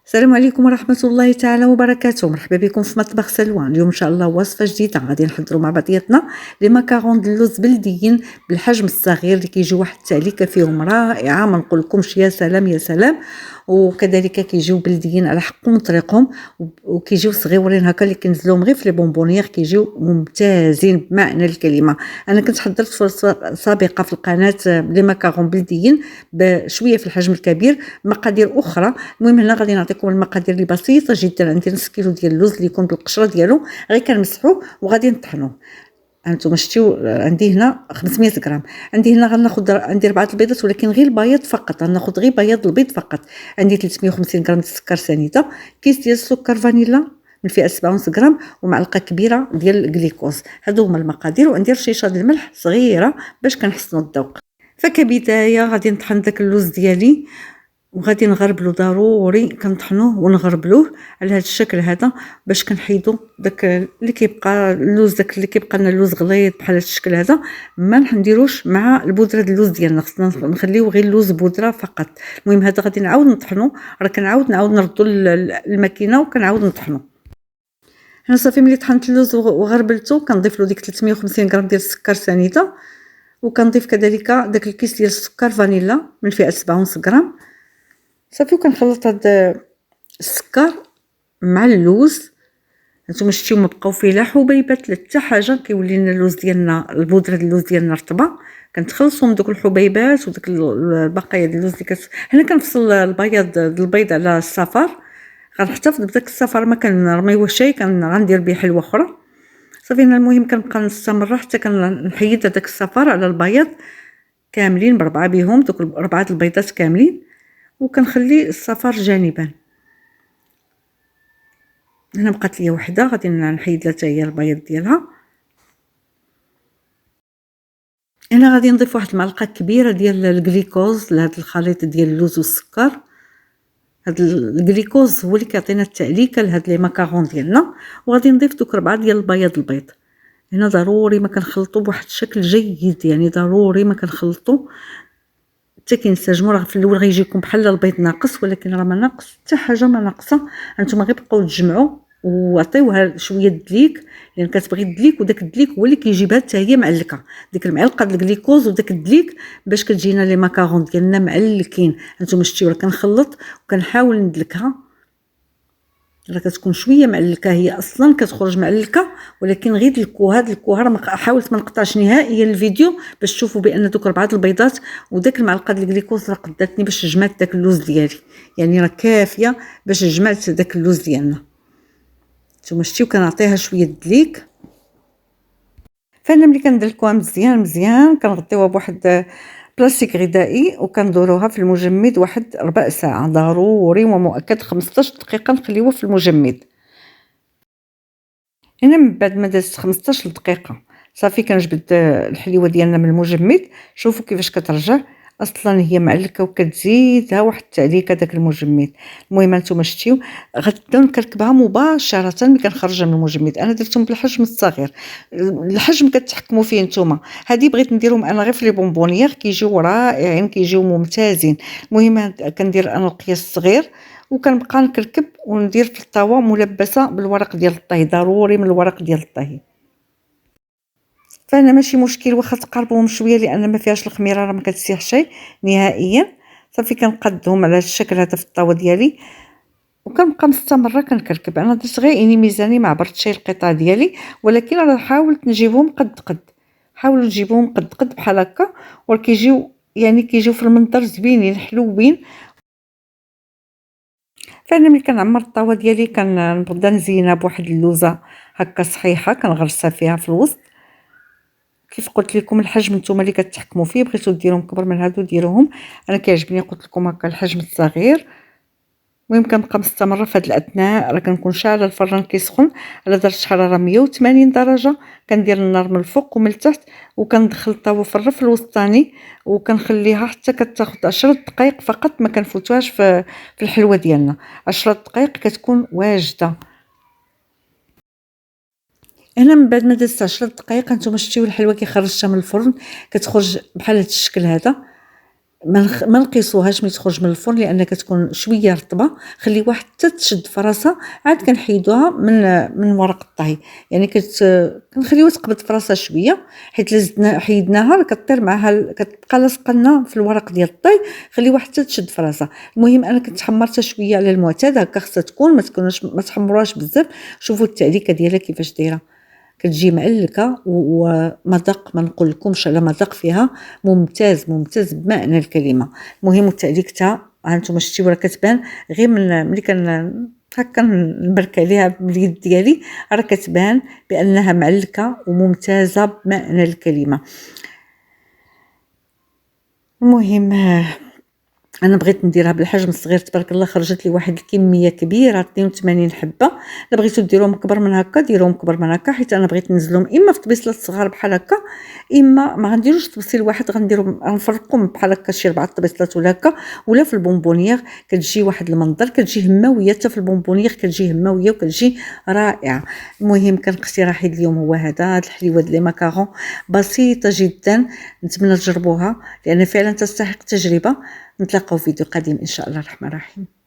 السلام عليكم ورحمة الله تعالى وبركاته. مرحبا بكم في مطبخ سلوى. اليوم إن شاء الله وصفة جديدة غادي نحضروا مع بعضياتنا لي ماكارون د اللوز بلديين بالحجم الصغير اللي كيجيو واحد التعليكة فيهم رائعة، ما نقولكمش يا سلام يا سلام. وكذلك كيجيو بلديين على حقهم وطريقهم، وكيجيو صغيورين هكا اللي كنزلوهم غير في لي بونبونيير كيجيو ممتازين بمعنى الكلمة. انا كنت حضرت فرصة سابقة في القناة لي ماكارون بلديين بشوية في الحجم الكبير مقادير اخرى. المهم هنا غادي نعطيكم المقادير اللي بسيطه جدا. عندي نص كيلو ديال اللوز اللي يكون بالقشره ديالو، غير كنمسحوه وغادي نطحنوه. هانتوما شتيو عندي هنا 500 غرام. عندي هنا غناخذ عندي 4 البيضات، ولكن غير البياض فقط، غناخذ غير بياض البيض فقط. عندي 350 غرام ديال السكر سنيده، كيس ديال السكر فانيلا من فئه 7 غرام، ومعلقه كبيره ديال الجليكوز. هادو هما المقادير. وعندي رشيشه ديال الملح صغيره باش كنحسنوا الذوق. فكبدايه غادي نطحن داك اللوز ديالي وغادي نغربلو، ضروري كنطحنوه ونغربلوه على هذا الشكل هذا باش كنحيدو داك اللي كيبقى اللوز، داك اللي كيبقى لنا اللوز غليظ بحال هذا الشكل هذا. ما نديروش مع البودره ديال اللوز ديالنا، خصنا نخليو غير اللوز بودره فقط. المهم هذا غادي نعاود نطحنو، راه كنعاود نردو الماكينه وكنعاود نطحنو. هنا صافي ملي طحنت اللوز وغربلته كنضيف له ديك 350 غرام ديال السكر سنيده، وكنضيف كذلك داك الكيس ديال السكر فانيلا من فئه 7 غرام صافي. وكنخلط هاد السكر مع اللوز. هانتوما شتيو ما بقاو فيه لا حبيبات لا حتى حاجه، كيولي لنا اللوز ديالنا البودره ديال اللوز ديالنا رطبه. كنتخلصوا دوك الحبيبات وداك البقايا ديال اللوز اللي هنا كنفصل البياض البيض على الصفار. غنحتفظ بداك الصفار، ما كنرميوه شي، غندير به حلوه اخرى صافي. هنا المهم كنبقى نستمر حتى كنحيد هذاك الصفار على البياض كاملين بربعه بهم، دوك 4 البيضات كاملين، وكنخلي الصفار جانبا. هنا بقات لي وحده غادي نحيد لها حتى هي البياض ديالها. هنا غادي نضيف واحد المعلقه كبيره ديال الجليكوز لهذا الخليط ديال اللوز والسكر. هذا الجليكوز هو اللي كيعطينا التعليكه لهاد لي ماكارون ديالنا. وغادي نضيف دوك 4 ديال البيض. هنا ضروري ما كنخلطوا بواحد الشكل جيد، يعني ضروري ما كنخلطوا حتى كينسجموا. راه في الاول غيجيكم بحال البيض ناقص، ولكن راه ما ناقص حتى حاجه، ما ناقصه. هانتوما غير بقاو تجمعوا وعطيوها شويه الدليك، لان كتبغي الدليك، وداك الدليك هو اللي كيجيبها حتى هي معلكه. ديك المعلقه ديال الجليكوز وداك الدليك باش كتجينا لي ماكارون ديالنا معلكين. هانتوما شتيو راه كنخلط وكنحاول ندلكها، راه كتكون شويه معلكه، هي اصلا كتخرج معلكه، ولكن غير دلكوها راه حاولت ما نقطعش نهائيا الفيديو باش تشوفوا بان دوك 4 البيضات وداك المعلقه ديال الجليكوز راه قداتني باش جمعت داك اللوز ديالي، يعني راه كافيه باش جمعت داك اللوز ديالنا. نتوما شتيو كنعطيها شويه دليك. فانا ملي كندلكوها مزيان مزيان كنغطيوها بواحد بلاستيك غذائي وكندوروها في المجمد واحد ربع ساعه، ضروري ومؤكد 15 دقيقه نخليوها في المجمد. هنا من بعد ما دازت 15 دقيقه صافي كنجبد الحليوه ديالنا من المجمد. شوفوا كيفاش كترجع، اصلا هي معلكه وكتزيدها واحد التعليكه داك المجمد. المهم نتوما شتيو غنبداو نكركبها مباشره ملي كنخرجها من المجمد. انا درتهم بالحجم الصغير، الحجم كتحكموا فيه نتوما. هذه بغيت نديرهم انا غير في لي بونبونيير كيجيو رائعين، كيجيو ممتازين. المهم كندير انا القياس الصغير وكنبقى نكركب وندير في الطاوه ملبسه بالورق ديال الطهي، ضروري من الورق ديال الطهي. فانا ماشي مشكل واخا تقربوهم شويه لان ما فيهاش الخميره، راه ما كتسيح شيء نهائيا. صافي كنقدهم على الشكل هذا في الطاوه ديالي وكنبقى مستمره كنكركب. انا درت غير اني ميزاني ما عبرت شي القطع ديالي، ولكن راه حاولت نجيبهم قد حاولوا تجيبوهم قد بحال هكا، وكيجيو يعني كيجيو في المنظر زوينين حلوين. فانا ملي كنعمر الطاوه ديالي كنبدا نزينها بواحد اللوزه هكا صحيحه كنغرسها فيها في الوسط. كيف قلت لكم الحجم نتوما اللي كتحكموا فيه، بغيتو ديروهم كبر من هادو ديروهم، انا كيعجبني قلت لكم هكا الحجم الصغير. المهم كنبقى مستمره في هاد الاثناء، راه كنكون شاعله الفران كيسخن على درجه حراره 180 درجه. كندير النار من الفوق ومن التحت وكندخل الطاوه في الرف الوسطاني وكنخليها حتى كتاخذ 10 دقائق فقط، ما كنفوتوهاش في الحلوه ديالنا. 10 دقائق كتكون واجده. هنا من بعد ما دازت 10 دقائق نتوما شتيو الحلوه كي خرجتها من الفرن كتخرج بحال هذا الشكل هذا. ما نقيسوهاش ملي تخرج من الفرن لان كتكون شويه رطبه، خليوها حتى تشد في راسها، عاد كنحيدوها من ورق الطهي، يعني كنخليوها تقبض في راسها شويه، حيت حيدناها راه كطير معها كتبقى لاصقه لنا في الورق ديال الطهي، خليوها حتى تشد في راسها. المهم انا كنت حمرتها شويه على المعتاد، هكا خصها تكون، ما تحمروهاش بزاف. شوفوا التعليكه ديالها كيفاش دايره، كتجي معلكه ومذاق ما نقولكمش على مذاق فيها ممتاز ممتاز بمعنى الكلمه. المهم التعليك تاع هانتوما شتيو راه كتبان غير ملي هكا نبرك عليها باليد ديالي، راه كتبان بانها معلكه وممتازه بمعنى الكلمه. المهم انا بغيت نديرها بالحجم الصغير، تبارك الله خرجت لي واحد الكميه كبيره 82 حبه. الا بغيتو ديروهم كبر من هكا ديروهم كبر من هكا، حيت انا بغيت ننزلهم اما في طبيصلات صغار بحال هكا، اما ما غنديروش طبسيل واحد، غنفرقهم بحال هكا شي 4 طبيصلات ولا هكا، ولا في البونبونيير كتجي واحد المنظر، كتجي هماويه، حتى في البونبونيير كتجي هماويه وكتجي رائعه. المهم كان اقتراحي اليوم هو هذا الحليوه ديال لي ماكارون، بسيطه جدا، نتمنى تجربوها لان فعلا تستحق التجربه. نتلاقاو في فيديو قادم ان شاء الله الرحمن الرحيم.